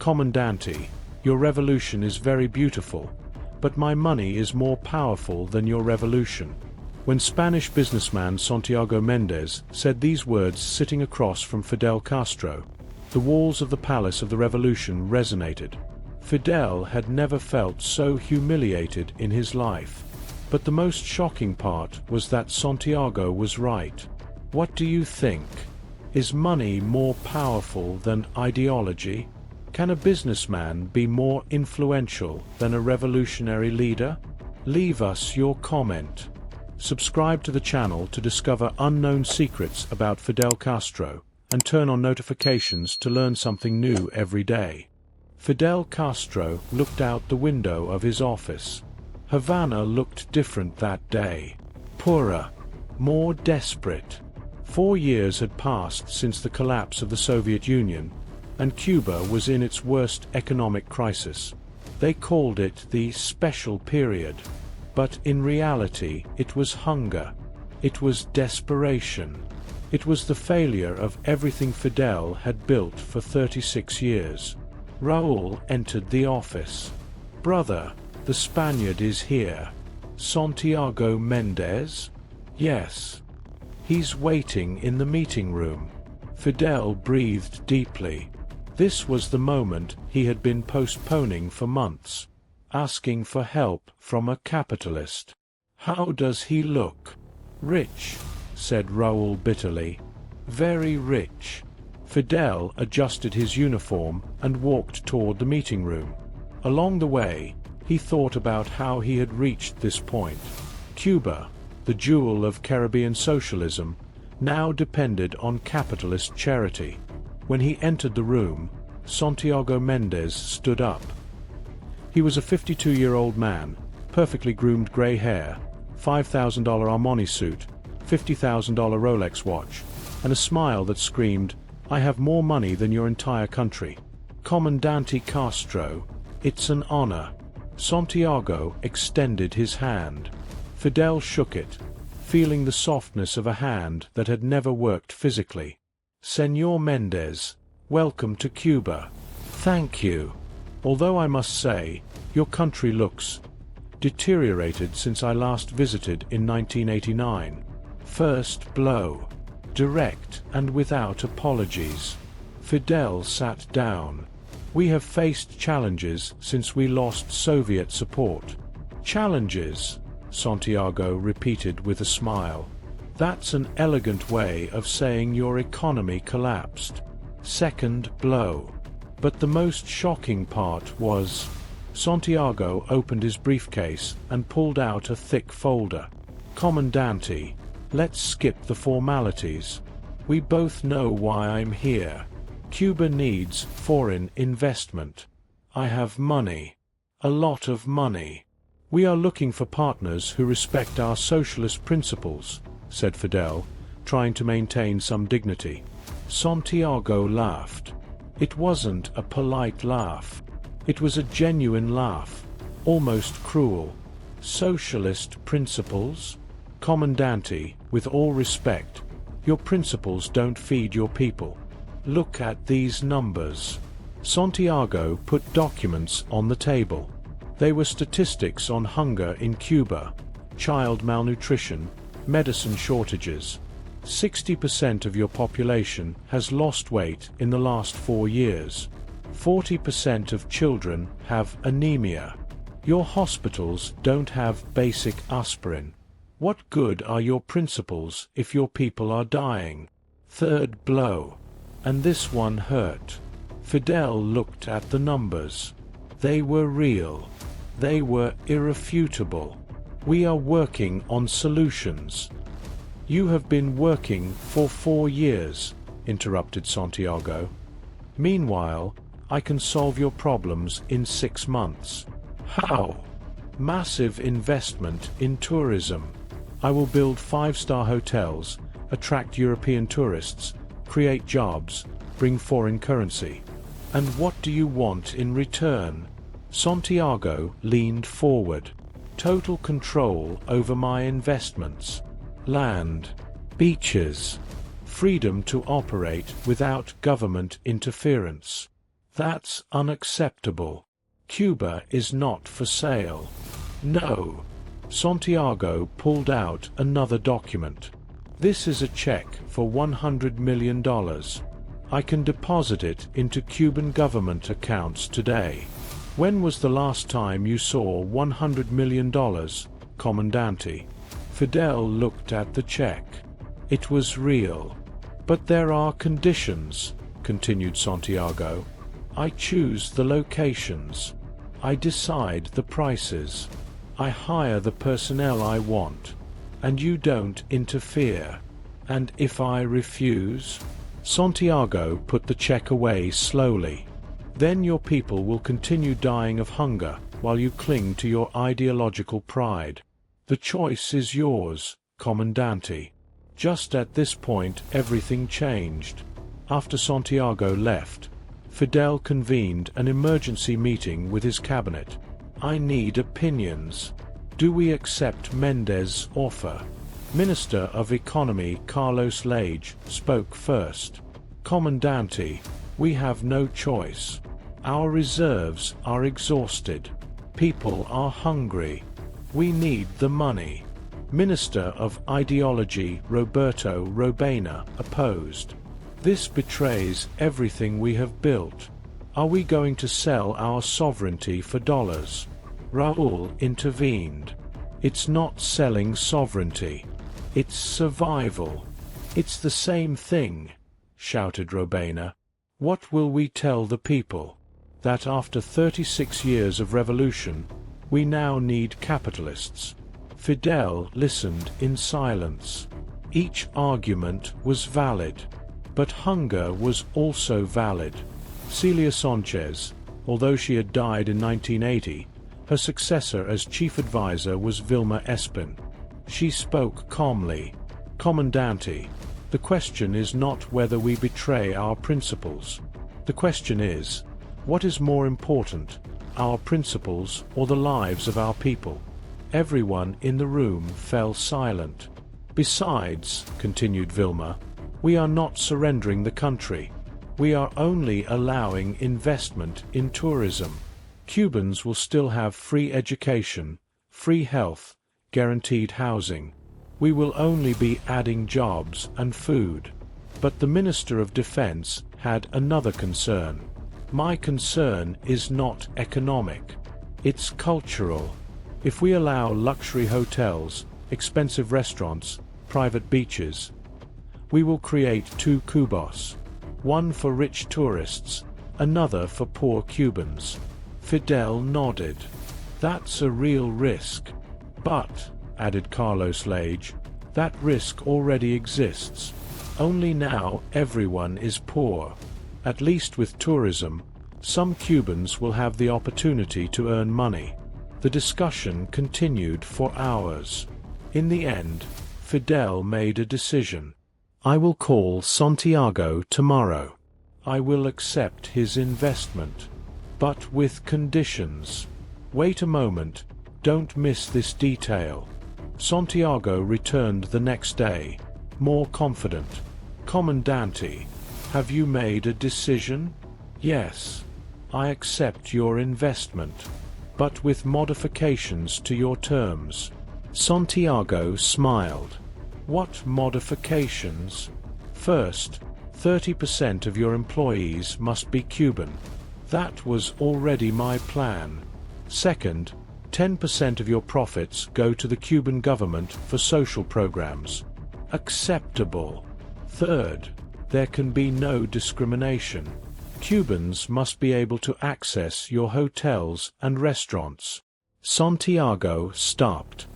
Comandante, your revolution is very beautiful, but my money is more powerful than your revolution. When Spanish businessman Santiago Méndez said these words sitting across from Fidel Castro, the walls of the Palace of the Revolution resonated. Fidel had never felt so humiliated in his life. But the most shocking part was that Santiago was right. What do you think? Is money more powerful than ideology? Can a businessman be more influential than a revolutionary leader? Leave us your comment. Subscribe to the channel to discover unknown secrets about Fidel Castro, and turn on notifications to learn something new every day. Fidel Castro looked out the window of his office. Havana looked different that day. Poorer, more desperate. 4 years had passed since the collapse of the Soviet Union, and Cuba was in its worst economic crisis. They called it the special period. But in reality, it was hunger. It was desperation. It was the failure of everything Fidel had built for 36 years. Raúl entered the office. "Brother, the Spaniard is here." "Santiago Méndez?" "Yes. He's waiting in the meeting room." Fidel breathed deeply. This was the moment he had been postponing for months. Asking for help from a capitalist. "How does he look?" "Rich," said Raúl bitterly. "Very rich." Fidel adjusted his uniform and walked toward the meeting room. Along the way, he thought about how he had reached this point. Cuba, the jewel of Caribbean socialism, now depended on capitalist charity. When he entered the room, Santiago Méndez stood up. He was a 52-year-old man, perfectly groomed gray hair, $5,000 Armani suit, $50,000 Rolex watch, and a smile that screamed, "I have more money than your entire country." "Comandante Castro, it's an honor." Santiago extended his hand. Fidel shook it, feeling the softness of a hand that had never worked physically. "Señor Méndez, welcome to Cuba." "Thank you. Although I must say, your country looks deteriorated since I last visited in 1989. First blow. Direct and without apologies." Fidel sat down. "We have faced challenges since we lost Soviet support." "Challenges," Santiago repeated with a smile. "That's an elegant way of saying your economy collapsed. Second blow." But the most shocking part was, Santiago opened his briefcase and pulled out a thick folder. "Comandante, let's skip the formalities. We both know why I'm here. Cuba needs foreign investment. I have money. A lot of money. We are looking for partners who respect our socialist principles," said Fidel, trying to maintain some dignity. Santiago laughed. It wasn't a polite laugh. It was a genuine laugh, almost cruel. "Socialist principles? Comandante, with all respect, your principles don't feed your people. Look at these numbers." Santiago put documents on the table. They were statistics on hunger in Cuba, child malnutrition, medicine shortages. 60% of your population has lost weight in the last 4 years. 40% of children have anemia. Your hospitals don't have basic aspirin. What good are your principles if your people are dying? Third blow. And this one hurt. Fidel looked at the numbers. They were real. They were irrefutable. "We are working on solutions." "You have been working for 4 years," interrupted Santiago. "Meanwhile, I can solve your problems in 6 months." "How?" "Massive investment in tourism. I will build 5-star hotels, attract European tourists, create jobs, bring foreign currency." "And what do you want in return?" Santiago leaned forward. "Total control over my investments. Land, beaches, freedom to operate without government interference." That's unacceptable. Cuba is not for sale. No. Santiago pulled out another document. This is a check for $100 million. I can deposit it into Cuban government accounts today. When was the last time you saw $100 million, Comandante? Fidel looked at the check. It was real. But there are conditions, continued Santiago. I choose the locations. I decide the prices. I hire the personnel I want. And you don't interfere. And if I refuse? Santiago put the check away slowly. Then your people will continue dying of hunger while you cling to your ideological pride. The choice is yours, Comandante. Just at this point everything changed. After Santiago left, Fidel convened an emergency meeting with his cabinet. I need opinions. Do we accept Méndez's offer? Minister of Economy Carlos Lage spoke first. Comandante, we have no choice. Our reserves are exhausted. People are hungry. We need the money. Minister of Ideology Roberto Robaina opposed. This betrays everything we have built. Are we going to sell our sovereignty for dollars? Raúl intervened. It's not selling sovereignty. It's survival. It's the same thing, shouted Robaina. What will we tell the people? That after 36 years of revolution, we now need capitalists. Fidel listened in silence. Each argument was valid. But hunger was also valid. Celia Sanchez, although she had died in 1980, her successor as chief advisor was Vilma Espin. She spoke calmly. Comandante, the question is not whether we betray our principles. The question is, what is more important, our principles or the lives of our people? Everyone in the room fell silent. Besides, continued Vilma, we are not surrendering the country. We are only allowing investment in tourism. Cubans will still have free education, free health, guaranteed housing. We will only be adding jobs and food. But the Minister of Defense had another concern. My concern is not economic. It's cultural. If we allow luxury hotels, expensive restaurants, private beaches, we will create two Cubas. One for rich tourists, another for poor Cubans. Fidel nodded. That's a real risk. But, added Carlos Lage, that risk already exists. Only now everyone is poor. At least with tourism, some Cubans will have the opportunity to earn money. The discussion continued for hours. In the end, Fidel made a decision. I will call Santiago tomorrow. I will accept his investment. But with conditions. Wait a moment, don't miss this detail. Santiago returned the next day, more confident. Comandante, have you made a decision? Yes. I accept your investment, but with modifications to your terms. Santiago smiled. What modifications? First, 30% of your employees must be Cuban. That was already my plan. Second, 10% of your profits go to the Cuban government for social programs. Acceptable. Third, there can be no discrimination. Cubans must be able to access your hotels and restaurants. Santiago stopped.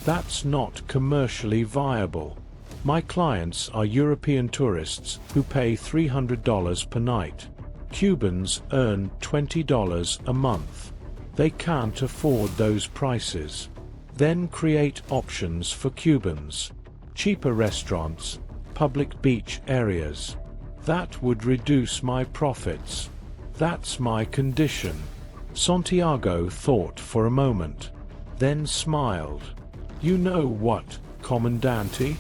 That's not commercially viable. My clients are European tourists who pay $300 per night. Cubans earn $20 a month. They can't afford those prices. Then create options for Cubans. Cheaper restaurants, public beach areas. That would reduce my profits. That's my condition. Santiago thought for a moment, then smiled. You know what, Comandante?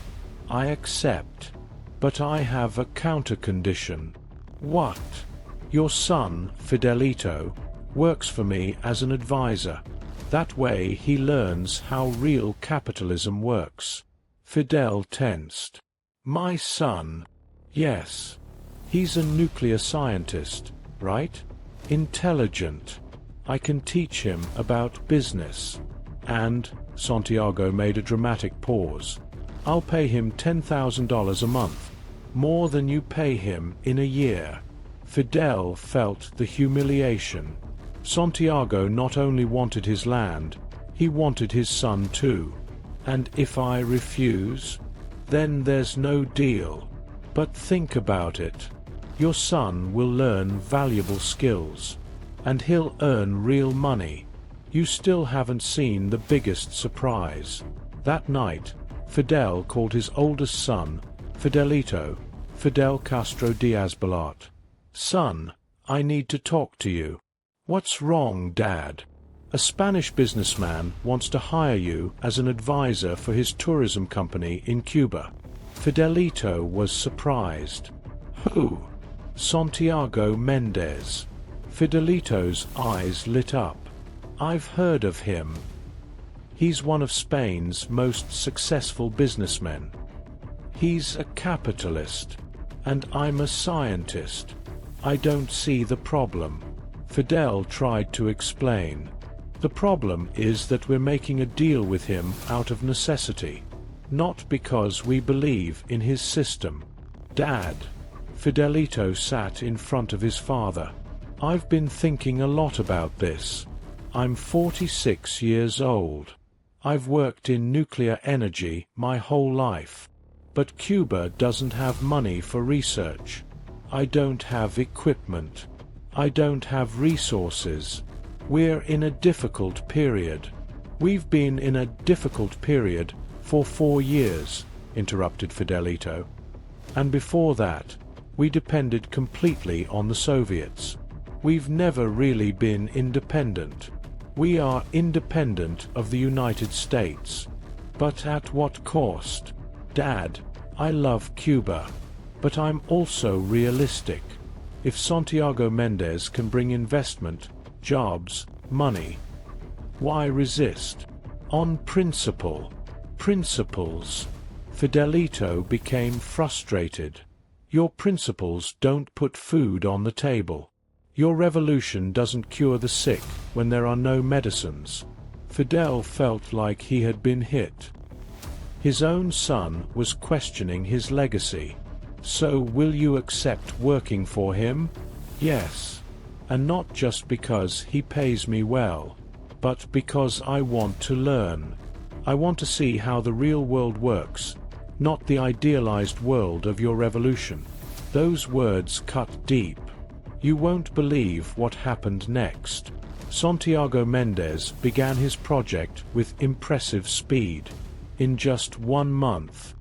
I accept. But I have a counter-condition. What? Your son, Fidelito, works for me as an advisor. That way he learns how real capitalism works." Fidel tensed. "My son? Yes. He's a nuclear scientist, right? Intelligent. I can teach him about business. And," Santiago made a dramatic pause, "I'll pay him $10,000 a month, more than you pay him in a year." Fidel felt the humiliation. Santiago not only wanted his land, he wanted his son too. "And if I refuse? Then there's no deal. But think about it. Your son will learn valuable skills. And he'll earn real money. You still haven't seen the biggest surprise." That night, Fidel called his oldest son, Fidelito, Fidel Castro Diaz-Balart. "Son, I need to talk to you." "What's wrong, Dad?" "A Spanish businessman wants to hire you as an advisor for his tourism company in Cuba." Fidelito was surprised. "Who?" "Santiago Méndez." Fidelito's eyes lit up. "I've heard of him. He's one of Spain's most successful businessmen. He's a capitalist. And I'm a scientist. I don't see the problem." Fidel tried to explain. "The problem is that we're making a deal with him out of necessity, not because we believe in his system." "Dad." Fidelito sat in front of his father. "I've been thinking a lot about this. I'm 46 years old. I've worked in nuclear energy my whole life. But Cuba doesn't have money for research. I don't have equipment. I don't have resources. We're in a difficult period." "We've been in a difficult period for 4 years," interrupted Fidelito. "And before that, we depended completely on the Soviets. We've never really been independent. We are independent of the United States. But at what cost? Dad, I love Cuba. But I'm also realistic. If Santiago Méndez can bring investment, jobs, money, why resist? On principle." "Principles." Fidelito became frustrated. "Your principles don't put food on the table. Your revolution doesn't cure the sick when there are no medicines." Fidel felt like he had been hit. His own son was questioning his legacy. "So will you accept working for him?" "Yes. And not just because he pays me well, but because I want to learn. I want to see how the real world works, not the idealized world of your revolution." Those words cut deep. You won't believe what happened next. Santiago Méndez began his project with impressive speed. In just 1 month,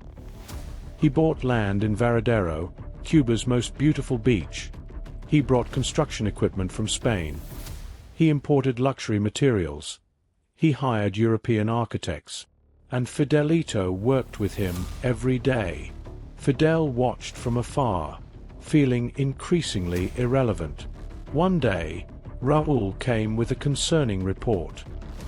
he bought land in Varadero, Cuba's most beautiful beach. He brought construction equipment from Spain. He imported luxury materials. He hired European architects. And Fidelito worked with him every day. Fidel watched from afar, feeling increasingly irrelevant. One day, Raúl came with a concerning report.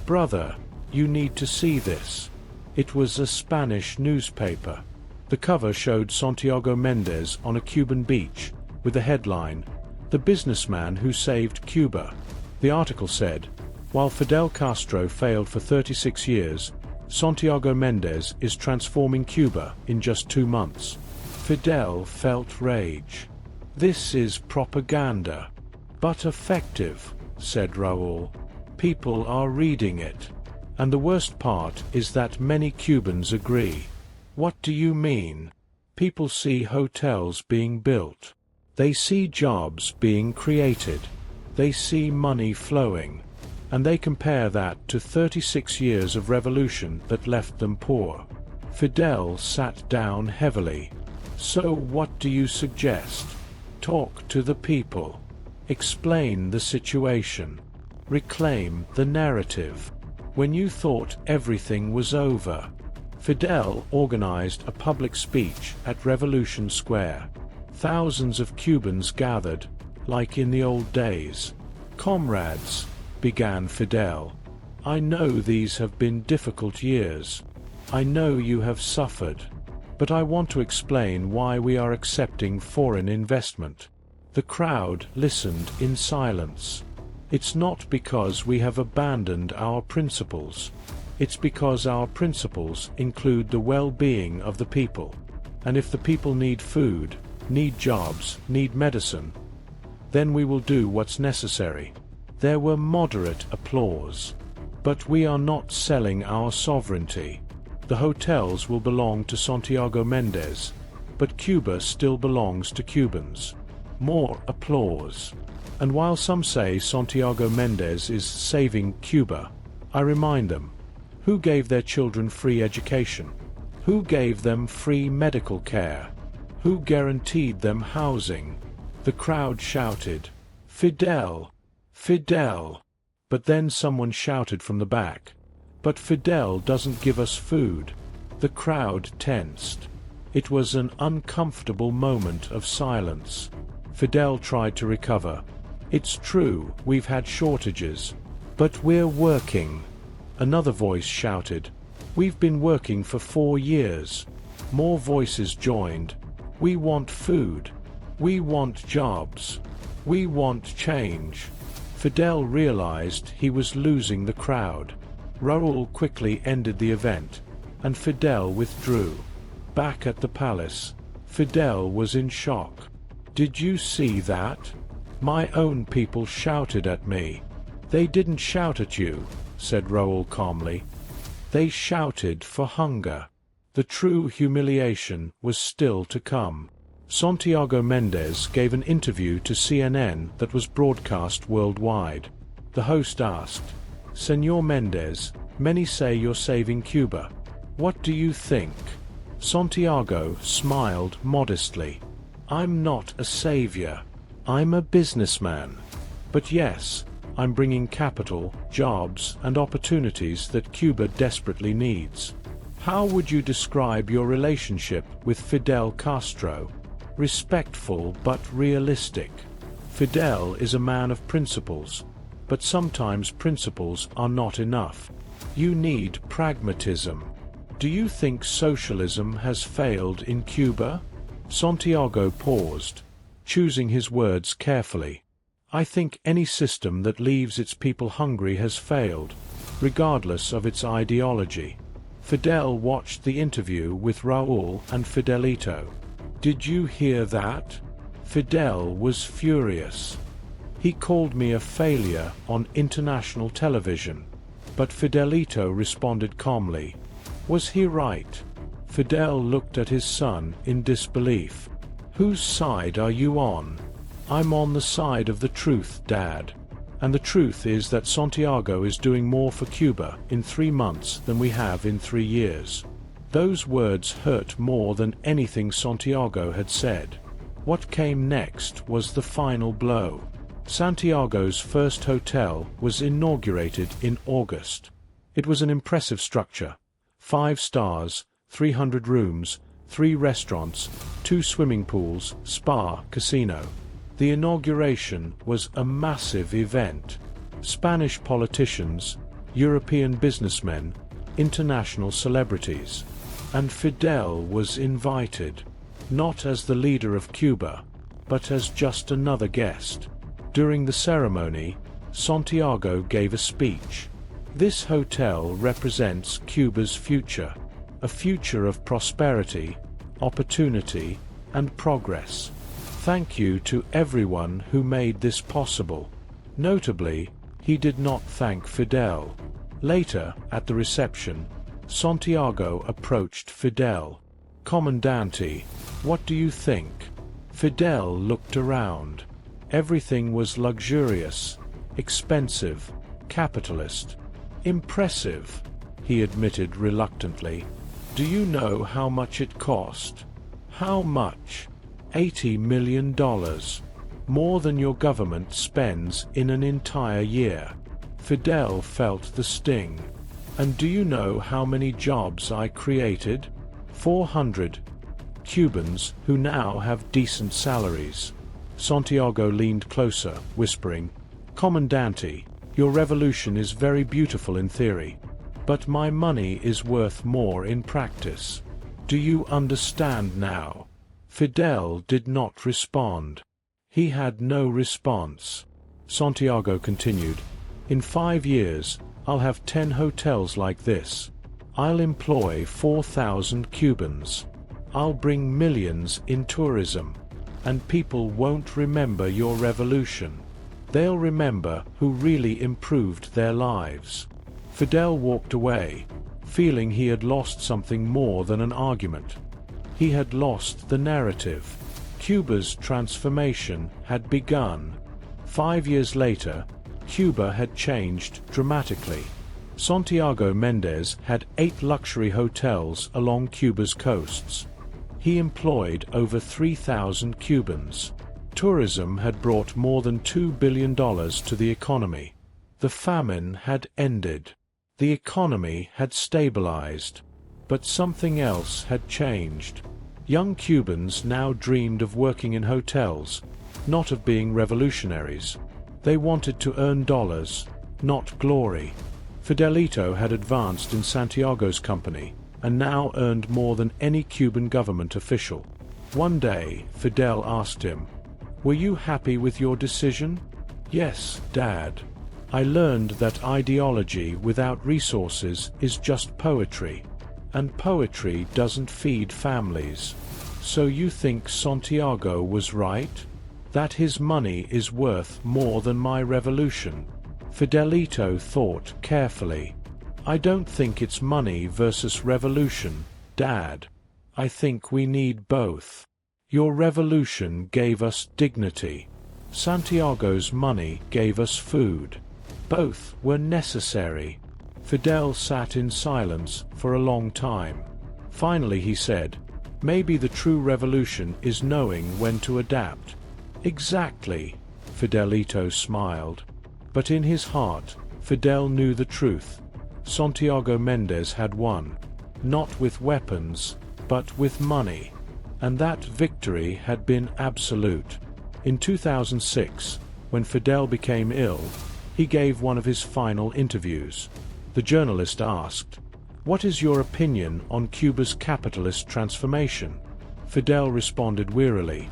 "Brother, you need to see this." It was a Spanish newspaper. The cover showed Santiago Méndez on a Cuban beach, with the headline, "The Businessman Who Saved Cuba." The article said, "While Fidel Castro failed for 36 years, Santiago Méndez is transforming Cuba in just 2 months." Fidel felt rage. "This is propaganda." "But effective," said Raúl. "People are reading it. And the worst part is that many Cubans agree." "What do you mean?" "People see hotels being built. They see jobs being created. They see money flowing. And they compare that to 36 years of revolution that left them poor." Fidel sat down heavily. "So what do you suggest?" "Talk to the people. Explain the situation. Reclaim the narrative. When you thought everything was over." Fidel organized a public speech at Revolution Square. Thousands of Cubans gathered, like in the old days. "Comrades," began Fidel, "I know these have been difficult years. I know you have suffered. But I want to explain why we are accepting foreign investment." The crowd listened in silence. "It's not because we have abandoned our principles. It's because our principles include the well-being of the people. And if the people need food, need jobs, need medicine, then we will do what's necessary." There were moderate applause. "But we are not selling our sovereignty. The hotels will belong to Santiago Méndez, but Cuba still belongs to Cubans." More applause. And while some say Santiago Méndez is saving Cuba, I remind them, who gave their children free education? Who gave them free medical care? Who guaranteed them housing? The crowd shouted, "Fidel! Fidel!" But then someone shouted from the back, "But Fidel doesn't give us food." The crowd tensed. It was an uncomfortable moment of silence. Fidel tried to recover. "It's true, we've had shortages. But we're working." Another voice shouted, "We've been working for 4 years." More voices joined. "We want food. We want jobs. We want change." Fidel realized he was losing the crowd. Raúl quickly ended the event, and Fidel withdrew. Back at the palace, Fidel was in shock. "Did you see that? My own people shouted at me." "They didn't shout at you," said Raúl calmly. "They shouted for hunger." The true humiliation was still to come. Santiago Méndez gave an interview to CNN that was broadcast worldwide. The host asked, "Señor Méndez, many say you're saving Cuba. What do you think?" Santiago smiled modestly. "I'm not a savior. I'm a businessman. But yes, I'm bringing capital, jobs, and opportunities that Cuba desperately needs." How would you describe your relationship with Fidel Castro? Respectful but realistic. Fidel is a man of principles, but sometimes principles are not enough. You need pragmatism. Do you think socialism has failed in Cuba? Santiago paused, choosing his words carefully. "I think any system that leaves its people hungry has failed, regardless of its ideology." Fidel watched the interview with Raúl and Fidelito. "Did you hear that?" Fidel was furious. "He called me a failure on international television." But Fidelito responded calmly. Was he right? Fidel looked at his son in disbelief. "Whose side are you on?" "I'm on the side of the truth, Dad. And the truth is that Santiago is doing more for Cuba in 3 months than we have in 3 years." Those words hurt more than anything Santiago had said. What came next was the final blow. Santiago's first hotel was inaugurated in August. It was an impressive structure. 5 stars, 300 rooms, 3 restaurants, 2 swimming pools, spa, casino. The inauguration was a massive event. Spanish politicians, European businessmen, international celebrities. And Fidel was invited, not as the leader of Cuba, but as just another guest. During the ceremony, Santiago gave a speech. "This hotel represents Cuba's future, a future of prosperity, opportunity, and progress. Thank you to everyone who made this possible." Notably, he did not thank Fidel. Later, at the reception, Santiago approached Fidel. "Comandante, what do you think?" Fidel looked around. Everything was luxurious, expensive, capitalist. "Impressive," he admitted reluctantly. "Do you know how much it cost?" "How much?" $80 million. More than your government spends in an entire year. Fidel felt the sting. "And do you know how many jobs I created?" 400. Cubans who now have decent salaries. Santiago leaned closer, whispering, "Comandante, your revolution is very beautiful in theory, but my money is worth more in practice. Do you understand now?" Fidel did not respond. He had no response. Santiago continued, "In 5 years, I'll have 10 hotels like this. I'll employ 4,000 Cubans. I'll bring millions in tourism. And people won't remember your revolution. They'll remember who really improved their lives." Fidel walked away, feeling he had lost something more than an argument. He had lost the narrative. Cuba's transformation had begun. 5 years later, Cuba had changed dramatically. Santiago Méndez had 8 luxury hotels along Cuba's coasts. He employed over 3,000 Cubans. Tourism had brought more than $2 billion to the economy. The famine had ended. The economy had stabilized. But something else had changed. Young Cubans now dreamed of working in hotels, not of being revolutionaries. They wanted to earn dollars, not glory. Fidelito had advanced in Santiago's company, and now earned more than any Cuban government official. One day, Fidel asked him, "Were you happy with your decision?" "Yes, Dad. I learned that ideology without resources is just poetry, and poetry doesn't feed families." "So you think Santiago was right? That his money is worth more than my revolution?" Fidelito thought carefully. "I don't think it's money versus revolution, Dad. I think we need both. Your revolution gave us dignity. Santiago's money gave us food. Both were necessary." Fidel sat in silence for a long time. Finally he said, "Maybe the true revolution is knowing when to adapt." "Exactly," Fidelito smiled. But in his heart, Fidel knew the truth. Santiago Méndez had won. Not with weapons, but with money. And that victory had been absolute. In 2006, when Fidel became ill, he gave one of his final interviews. The journalist asked, "What is your opinion on Cuba's capitalist transformation?" Fidel responded wearily,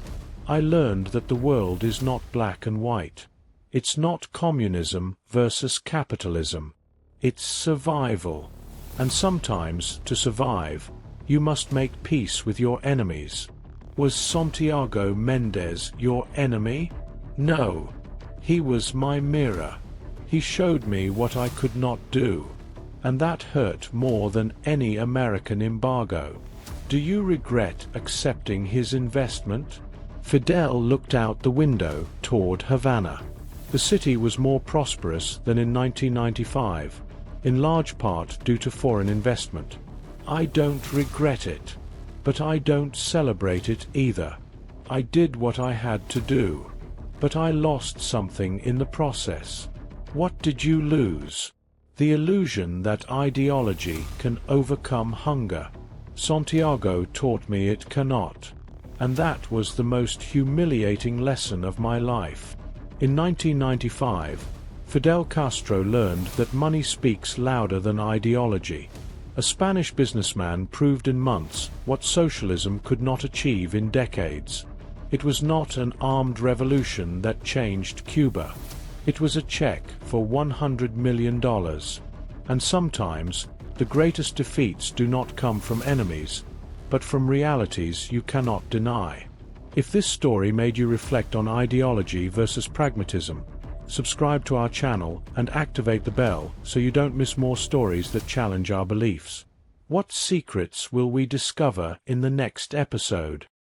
"I learned that the world is not black and white. It's not communism versus capitalism. It's survival. And sometimes, to survive, you must make peace with your enemies." Was Santiago Méndez your enemy? No. He was my mirror. He showed me what I could not do. And that hurt more than any American embargo. Do you regret accepting his investment? Fidel looked out the window toward Havana. The city was more prosperous than in 1995, in large part due to foreign investment. I don't regret it. But I don't celebrate it either. I did what I had to do. But I lost something in the process. What did you lose? The illusion that ideology can overcome hunger. Santiago taught me it cannot. And that was the most humiliating lesson of my life. In 1995, Fidel Castro learned that money speaks louder than ideology. A Spanish businessman proved in months what socialism could not achieve in decades. It was not an armed revolution that changed Cuba. It was a check for $100 million. And sometimes, the greatest defeats do not come from enemies, but from realities you cannot deny. If this story made you reflect on ideology versus pragmatism, subscribe to our channel and activate the bell so you don't miss more stories that challenge our beliefs. What secrets will we discover in the next episode?